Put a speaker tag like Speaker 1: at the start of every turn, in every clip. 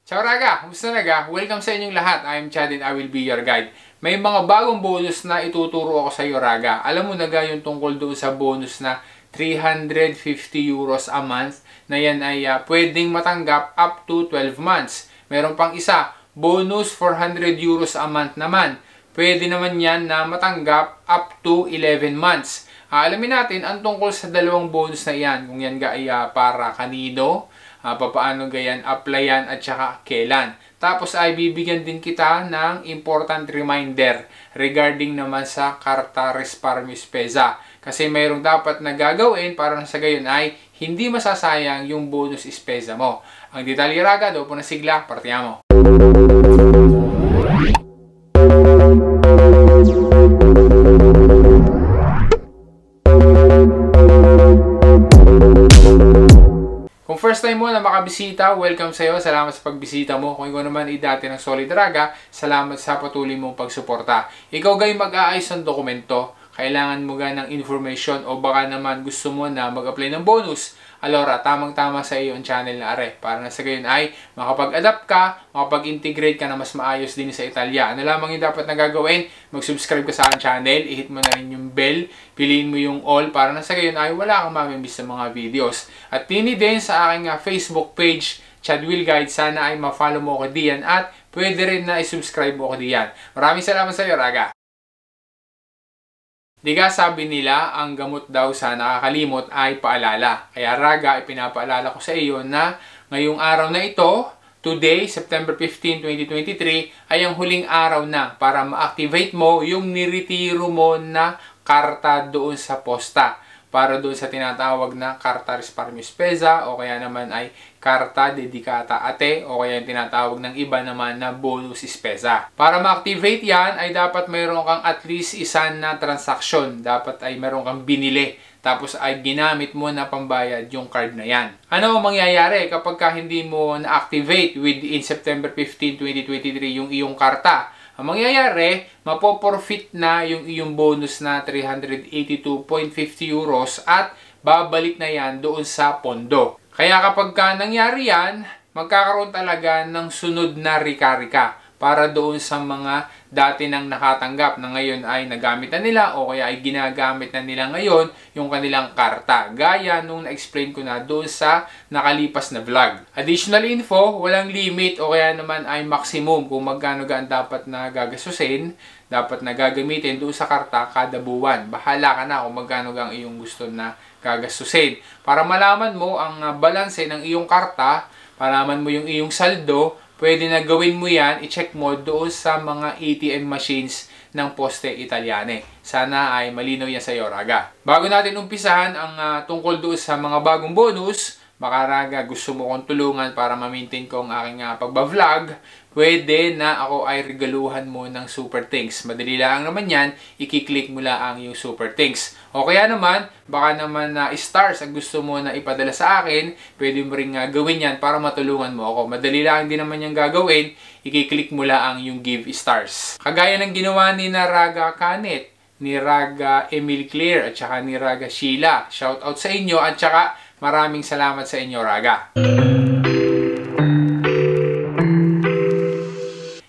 Speaker 1: Ciao Raga! Kumusta naga? Welcome sa inyong lahat. I am Chad and I will be your guide. May mga bagong bonus na ituturo ako sa iyo Raga. Alam mo naga yung tungkol doon sa bonus na 350 euros a month na yan ay pwedeng matanggap up to 12 months. Meron pang isa, bonus 400 euros a month naman. Pwede naman yan na matanggap up to 11 months. Alamin natin ang tungkol sa dalawang bonus na yan. Kung yan ga ay para kanino, papaano gayan applyan at saka kailan. Tapos ay bibigyan din kita ng important reminder regarding naman sa Carta Resparmius Spesa. Kasi mayroong dapat na gagawin para sa gayon ay hindi masasayang yung bonus Spesa mo. Ang detalye Raga, doon po na sigla, partiamo. Kung first time mo na makabisita, welcome sa iyo. Salamat sa pagbisita mo. Kung ikaw naman ay dati ng Solid Raga, salamat sa patuloy mong pagsuporta. Ikaw gay mag-aayos ng dokumento, kailangan mo ga ng information o baka naman gusto mo na mag-apply ng bonus, alora, tamang-tama sa iyo ang channel na are. Para na sa gayon ay makapag-adapt ka, makapag-integrate ka na mas maayos din sa Italia. Ano lamang yung dapat na gagawin? Mag-subscribe ka sa aking channel, i-hit mo na rin yung bell, piliin mo yung all para na sa gayon ay wala kang mamimiss sa mga videos. At pini din sa aking Facebook page, Chad Will Guide, sana ay ma-follow mo ko diyan at pwede rin na i-subscribe mo ko diyan. Maraming salamat sa iyo, Raga! Diga, sabi nila, ang gamot daw sa nakakalimot ay paalala. Kaya Raga, ipinapaalala ko sa iyo na ngayong araw na ito, today, September 15, 2023, ay ang huling araw na para ma-activate mo yung niretiro mo na karta doon sa posta. Para doon sa tinatawag na Carta Resparmius Spesa o kaya naman ay Carta Dedicata a Te o kaya yung tinatawag ng iba naman na Bonus Spesa. Para ma-activate yan ay dapat mayroon kang at least isa na transaksyon. Dapat ay mayroon kang binili. Tapos ay ginamit mo na pambayad yung card na yan. Ano ang mangyayari kapag hindi mo na-activate within September 15, 2023 yung iyong karta? Ang mangyayari, mapoporfit na yung iyong bonus na 382.50 euros at babalik na yan doon sa pondo. Kaya kapag nangyari yan, magkakaroon talaga ng sunod na rika-rika para doon sa mga dati nang nakatanggap na ngayon ay nagamit na nila o kaya ay ginagamit na nila ngayon yung kanilang karta. Gaya nung na-explain ko na doon sa nakalipas na vlog. Additional info, walang limit o kaya naman ay maximum kung magkano gaan dapat na gagasusin, dapat na gagamitin doon sa karta kada buwan. Bahala ka na kung magkano gang iyong gusto na gagastusin. Para malaman mo ang balanse ng iyong karta, malaman mo yung iyong saldo, pwede na gawin mo yan, i-check mo doon sa mga ATM machines ng Poste Italiane. Sana ay malinaw yan sa iyo, Raga. Bago natin umpisahan ang tungkol doon sa mga bagong bonus, baka Raga gusto mo kong tulungan para ma-maintain ko ang aking pagba-vlog, pwede na ako ay regaluhan mo ng super thanks. Madali lang naman yan, i-click mo lang yung super thanks. O kaya naman, baka naman stars ang gusto mo na ipadala sa akin, pwede mo rin gawin yan para matulungan mo ako. Madali lang din naman yung gagawin, i-click mo lang yung give stars. Kagaya ng ginawa ni Raga Canet, ni Raga Emil Claire, at saka ni Raga Sheila. Shout out sa inyo at saka maraming salamat sa inyo, Raga.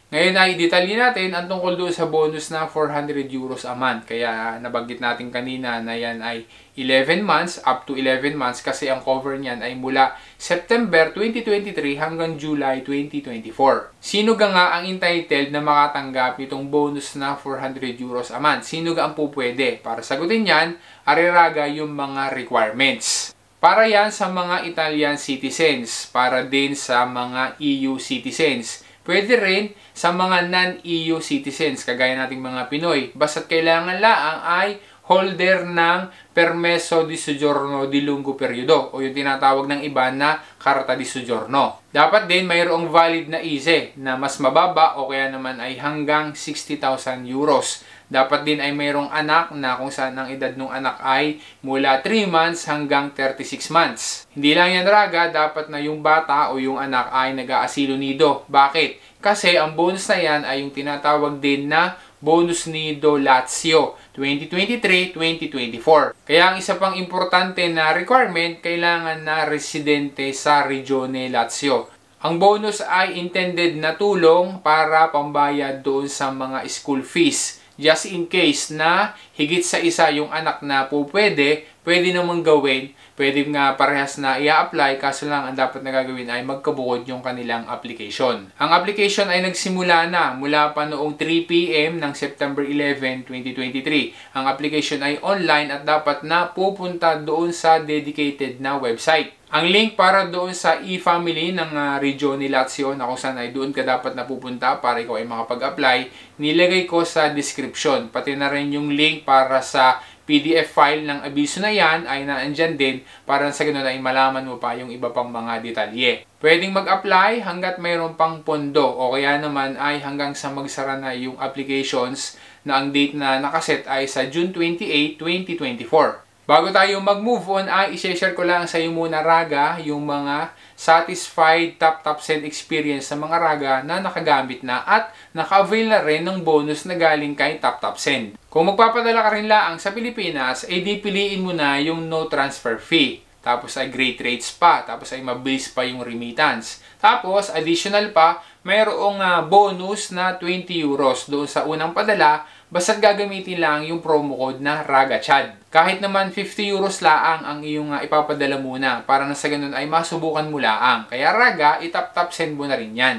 Speaker 1: Ngayon ay detalye natin ang tungkol doon sa bonus na 400 euros a month. Kaya nabanggit natin kanina na yan ay 11 months, up to 11 months kasi ang cover niyan ay mula September 2023 hanggang July 2024. Sino nga ang entitled na makatanggap itong bonus na 400 euros a month? Sino ang pupwede? Para sagutin yan, ariraga yung mga requirements. Para yan sa mga Italian citizens, para din sa mga EU citizens. Pwede rin sa mga non-EU citizens, kagaya nating mga Pinoy. Basta't kailangan laang ay holder ng Permesso di Soggiorno di Lungo Periodo o yung tinatawag ng iba na Carta di Soggiorno. Dapat din mayroong valid na ISEE na mas mababa o kaya naman ay hanggang 60,000 euros. Dapat din ay mayroong anak na kung saan ang edad ng anak ay mula 3 months hanggang 36 months. Hindi lang yan Raga, dapat na yung bata o yung anak ay nag-aasilo nido. Bakit? Kasi ang bonus na yan ay yung tinatawag din na Bonus Nido Lazio 2023-2024. Kaya ang isa pang importante na requirement, kailangan na residente sa Regione Lazio. Ang bonus ay intended na tulong para pambayad doon sa mga school fees. Just in case na higit sa isa yung anak na pwede namang gawin, pwede nga parehas na i-apply, kaso lang ang dapat na gagawin ay magkabukod yung kanilang application. Ang application ay nagsimula na mula pa noong 3 PM ng September 11, 2023. Ang application ay online at dapat na pupunta doon sa dedicated na website. Ang link para doon sa e-family ng Regione Lazio na kung saan ay doon ka dapat napupunta para ikaw ay makapag-apply, nilagay ko sa description. Pati na rin yung link para sa PDF file ng abiso na yan ay naandyan din para sa ganun ay malaman mo pa yung iba pang mga detalye. Pwedeng mag-apply hanggat mayroon pang pondo o kaya naman ay hanggang sa magsara na yung applications na ang date na nakaset ay sa June 28, 2024. Bago tayo mag-move on ay i-share ko lang sa iyo muna Raga yung mga satisfied top send experience sa mga Raga na nakagamit na at naka-avail na rin ng bonus na galing kay top send. Kung magpapadala ka rin lang sa Pilipinas, ay di piliin mo na yung no transfer fee. Tapos ay great rates pa, tapos ay mabilis pa yung remittance. Tapos additional pa, mayroong bonus na 20 euros doon sa unang padala. Basta't gagamitin lang yung promo code na RAGACHAD. Kahit naman 50 euros laang ang iyong ipapadala muna para na sa ganun ay masubukan mo laang. Kaya Raga, itap-tap send mo na rin yan.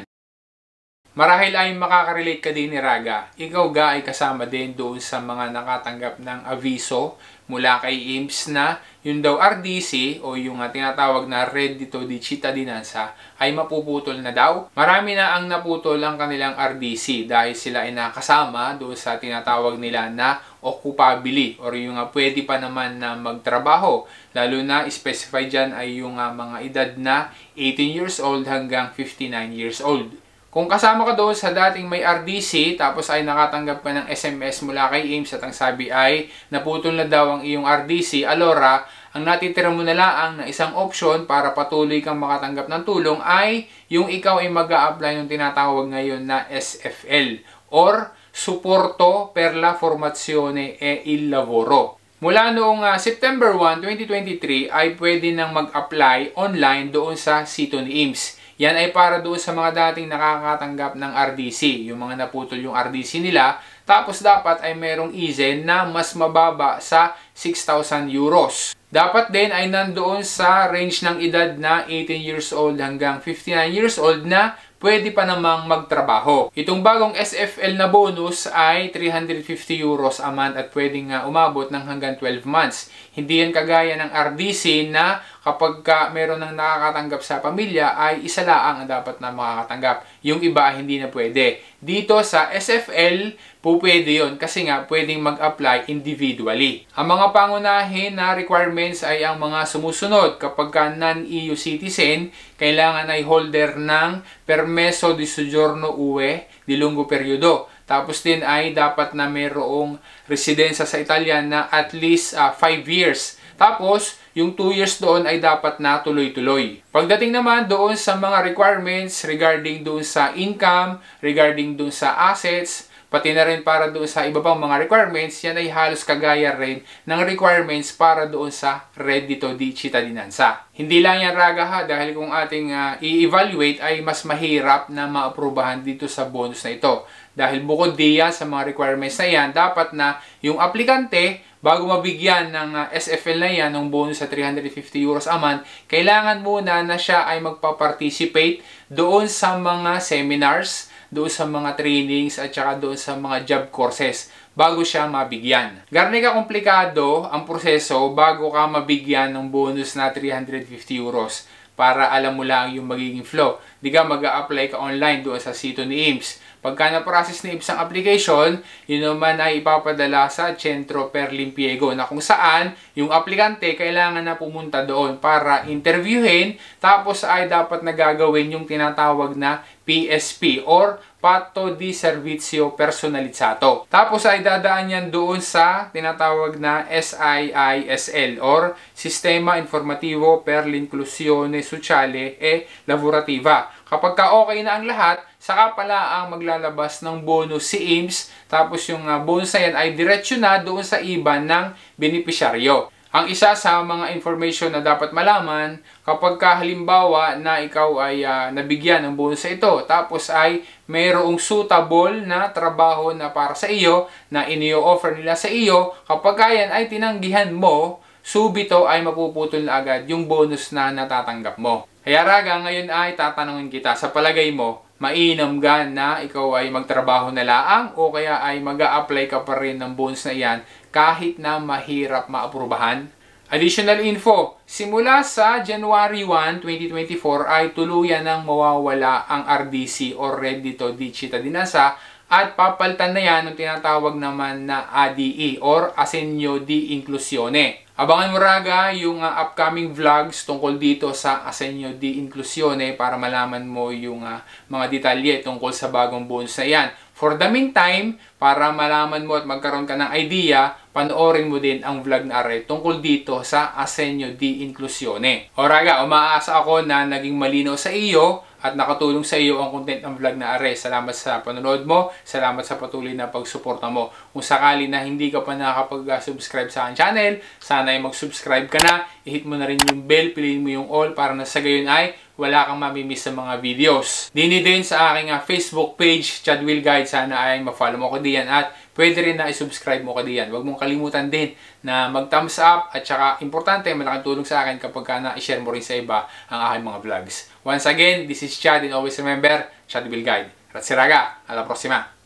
Speaker 1: Marahil ay makakarelate ka din ni Raga. Ikaw ga ay kasama din doon sa mga nakatanggap ng aviso mula kay IMSS na yung daw RDC o yung tinatawag na Reddito di Cittadinanza ay mapuputol na daw. Marami na ang naputol ang kanilang RDC dahil sila ay nakasama doon sa tinatawag nila na occupabili or yung pwede pa naman na magtrabaho. Lalo na specify dyan ay yung mga edad na 18 years old hanggang 59 years old. Kung kasama ka doon sa dating may RDC tapos ay nakatanggap ka ng SMS mula kay IMSS at ang sabi ay naputol na daw ang iyong RDC, alora, ang natitira mo na lang na isang option para patuloy kang makatanggap ng tulong ay yung ikaw ay mag-a-apply ng tinatawag ngayon na SFL or Supporto per la Formazione e il Lavoro. Mula noong September 1, 2023 ay pwede nang mag-apply online doon sa sito ni IMSS. Yan ay para doon sa mga dating nakakatanggap ng RDC, yung mga naputol yung RDC nila. Tapos dapat ay merong izen na mas mababa sa 6,000 euros. Dapat din ay nandoon sa range ng edad na 18 years old hanggang 59 years old na pwede pa namang magtrabaho. Itong bagong SFL na bonus ay 350 euros a month at pwedeng umabot ng hanggang 12 months. Hindi yan kagaya ng RDC na kapag meron ng nakakatanggap sa pamilya ay isa lang ang dapat na makakatanggap. Yung iba hindi na pwede. Dito sa SFL, pwede yun kasi nga pwedeng mag-apply individually. Ang mga pangunahin na requirements ay ang mga sumusunod. Kapag non-EU citizen, kailangan ay holder ng permeso di soggiorno UE di lungo periodo. Tapos din ay dapat na mayroong residensya sa Italia na at least 5 years. Tapos, yung 2 years doon ay dapat na tuloy-tuloy. Pagdating naman doon sa mga requirements regarding doon sa income, regarding doon sa assets, pati na rin para doon sa iba pang mga requirements, yan ay halos kagaya rin ng requirements para doon sa Reddito di Cittadinanza. Hindi lang yan Raga ha, dahil kung ating i-evaluate ay mas mahirap na maaprubahan dito sa bonus na ito. Dahil bukod diyan sa mga requirements na yan, dapat na yung aplikante, bago mabigyan ng SFL na yan, ng bonus sa 350 euros a month, kailangan muna na siya ay magpa-participate doon sa mga seminars, doon sa mga trainings, at saka doon sa mga job courses bago siya mabigyan. Garni ka komplikado ang proseso bago ka mabigyan ng bonus na 350 euros para alam mo lang yung magiging flow. Di ka mag-a-apply ka online doon sa sito ni IMSS. Pagka na-process ni IMSS ang application, yun naman ay ipapadala sa Centro per l'Impiego na kung saan yung aplikante kailangan na pumunta doon para interviewin, tapos ay dapat na gagawin yung tinatawag na PSP or Patto di Servizio Personalizzato. Tapos ay dadaan yan doon sa tinatawag na SIISL or Sistema Informativo per l'Inclusione Sociale e Lavorativa. Kapag okay na ang lahat, saka pala ang maglalabas ng bonus si IMSS. Tapos yung bonus na yan ay diretsyo na doon sa IBAN ng benepisyaryo. Ang isa sa mga information na dapat malaman kapag halimbawa na ikaw ay nabigyan ng bonus sa ito, tapos ay mayroong suitable na trabaho na para sa iyo na inio-offer nila sa iyo, kapag yan ay tinanggihan mo, subito ay mapuputol na agad yung bonus na natatanggap mo. Kaya Raga, ngayon ay tatanungin kita, sa palagay mo, mainam ga na ikaw ay magtrabaho na laang o kaya ay mag-a-apply ka pa rin ng bonus na iyan kahit na mahirap maaprubahan? Additional info, simula sa January 1, 2024 ay tuluyan nang mawawala ang RDC or Reddito di Cittadinanza at papalitan na yan ng tinatawag naman na ADE or Assegno di Inclusione. Abangan mo Raga yung upcoming vlogs tungkol dito sa Assegno di Inclusione para malaman mo yung mga detalye tungkol sa bagong bonus na yan. For the meantime, para malaman mo at magkaroon ka ng idea, panoorin mo din ang vlog na are tungkol dito sa Assegno di Inclusione. O Raga, umaasa ako na naging malinaw sa iyo at nakatulong sa iyo ang content ng vlog na are. Salamat sa panonood mo, salamat sa patuloy na pagsuporta mo. Kung sakali na hindi ka pa nakakapag-subscribe sa aking channel, sana ay mag-subscribe ka na, i-hit mo na rin yung bell, piliin mo yung all para na sa gayon ay wala kang mamimiss sa mga videos. Dini din sa aking Facebook page, Chad Will Guide, sana ay ma-follow mo ko diyan at pwede rin na i-subscribe mo ko diyan. Huwag mong kalimutan din na mag-thumbs up at saka importante, malaking tulong sa akin kapag na-share mo rin sa iba ang aking mga vlogs. Once again, this is Chad and always remember, Chad Will Guide. Grazie raga, alla prossima!